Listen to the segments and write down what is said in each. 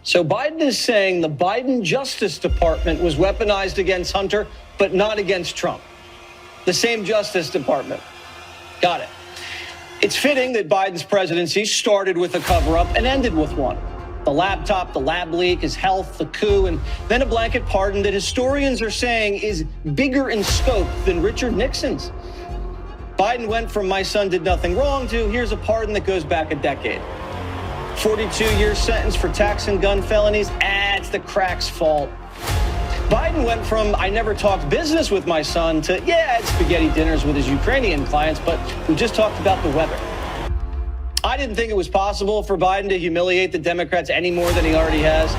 So Biden is saying the Biden Justice Department was weaponized against Hunter, but not against Trump. The same Justice Department. Got it. It's fitting that Biden's presidency started with a cover-up and ended with one. The laptop, the lab leak, his health, the coup, and then a blanket pardon that historians are saying is bigger in scope than Richard Nixon's. Biden went from "my son did nothing wrong" to "here's a pardon that goes back a decade." 42-year sentence for tax and gun felonies. It's the crack's fault. Biden went from "I never talked business with my son" to "yeah, I had spaghetti dinners with his Ukrainian clients, but we just talked about the weather." I didn't think it was possible for Biden to humiliate the Democrats any more than he already has.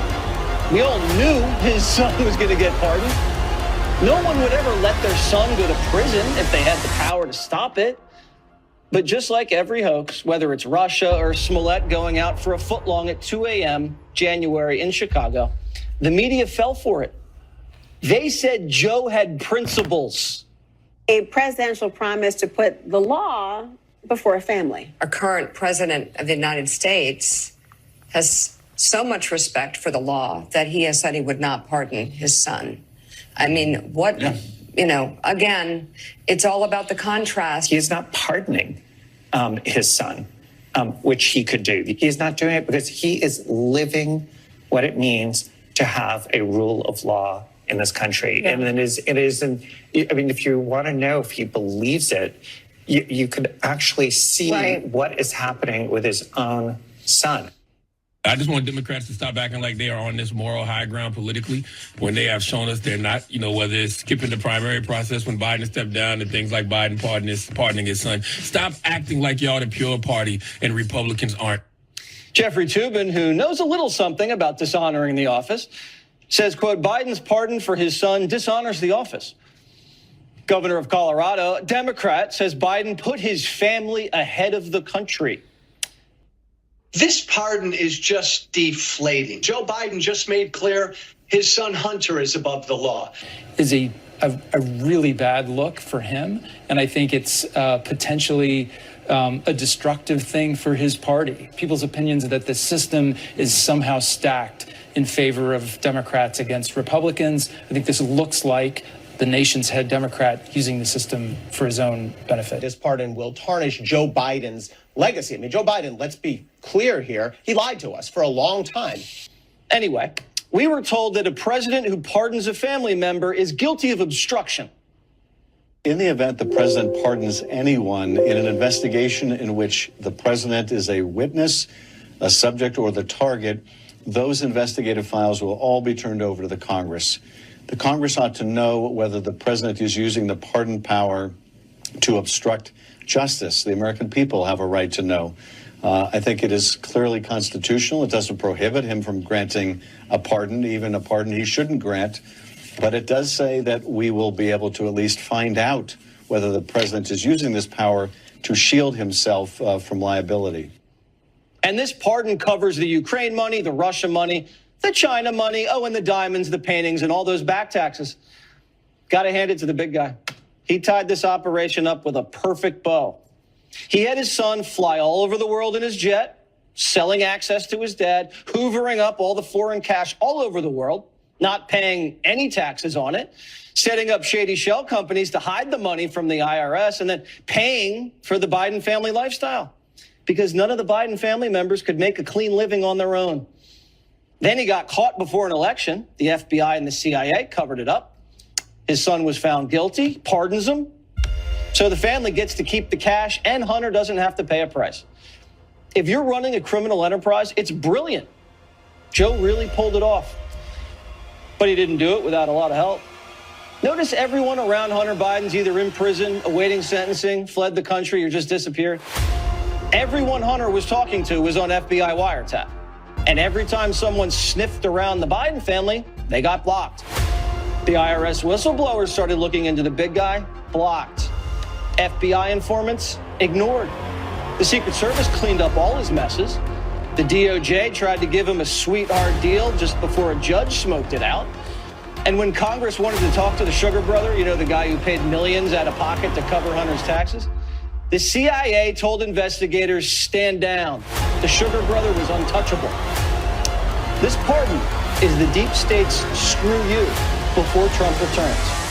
We all knew his son was going to get pardoned. No one would ever let their son go to prison if they had the power to stop it. But just like every hoax, whether it's Russia or Smollett going out for a footlong at 2 a.m. January in Chicago, the media fell for it. They said Joe had principles. A presidential promise to put the law before a family. Our current president of the United States has so much respect for the law that he has said he would not pardon his son. I mean, what... Yeah. You know, again, it's all about the contrast. He is not pardoning his son, which he could do. He is not doing it because he is living what it means to have a rule of law in this country. Yeah. And it is, I mean, if you want to know if he believes it, you could actually see what is happening with his own son. I just want Democrats to stop acting like they are on this moral high ground politically when they have shown us they're not, you know, whether it's skipping the primary process when Biden stepped down and things like Biden pardoning his son. Stop acting like y'all the pure party and Republicans aren't. Jeffrey Toobin, who knows a little something about dishonoring the office, says, quote, Biden's pardon for his son dishonors the office. Governor of Colorado, Democrat, says Biden put his family ahead of the country. This pardon is just deflating. Joe Biden just made clear his son Hunter is above the law. Is a really bad look for him, and I think it's potentially a destructive thing for his party. People's opinions that the system is somehow stacked in favor of Democrats against Republicans. I think this looks like the nation's head Democrat using the system for his own benefit. This pardon will tarnish Joe Biden's legacy. I mean, Joe Biden, let's be clear here, he lied to us for a long time. Anyway, we were told that a president who pardons a family member is guilty of obstruction. In the event the president pardons anyone in an investigation in which the president is a witness, a subject, or the target, those investigative files will all be turned over to the Congress. The Congress ought to know whether the president is using the pardon power to obstruct justice. The American people have a right to know. I think it is clearly constitutional. It doesn't prohibit him from granting a pardon, even a pardon he shouldn't grant. But it does say that we will be able to at least find out whether the president is using this power to shield himself from liability. And this pardon covers the Ukraine money, the Russia money, the China money, and the diamonds, the paintings, and all those back taxes. Got to hand it to the big guy. He tied this operation up with a perfect bow. He had his son fly all over the world in his jet, selling access to his dad, hoovering up all the foreign cash all over the world, not paying any taxes on it, setting up shady shell companies to hide the money from the IRS, and then paying for the Biden family lifestyle because none of the Biden family members could make a clean living on their own. Then he got caught before an election. The FBI and the CIA covered it up. His son was found guilty, pardons him. So the family gets to keep the cash and Hunter doesn't have to pay a price. If you're running a criminal enterprise, it's brilliant. Joe really pulled it off. But he didn't do it without a lot of help. Notice everyone around Hunter Biden's either in prison, awaiting sentencing, fled the country, or just disappeared. Everyone Hunter was talking to was on FBI wiretap. And every time someone sniffed around the Biden family, they got blocked. The IRS whistleblowers started looking into the big guy, blocked. FBI informants, ignored. The Secret Service cleaned up all his messes. The DOJ tried to give him a sweetheart deal just before a judge smoked it out. And when Congress wanted to talk to the sugar brother, you know, the guy who paid millions out of pocket to cover Hunter's taxes, the CIA told investigators, stand down. The sugar brother was untouchable. This pardon is the deep state's screw you before Trump returns.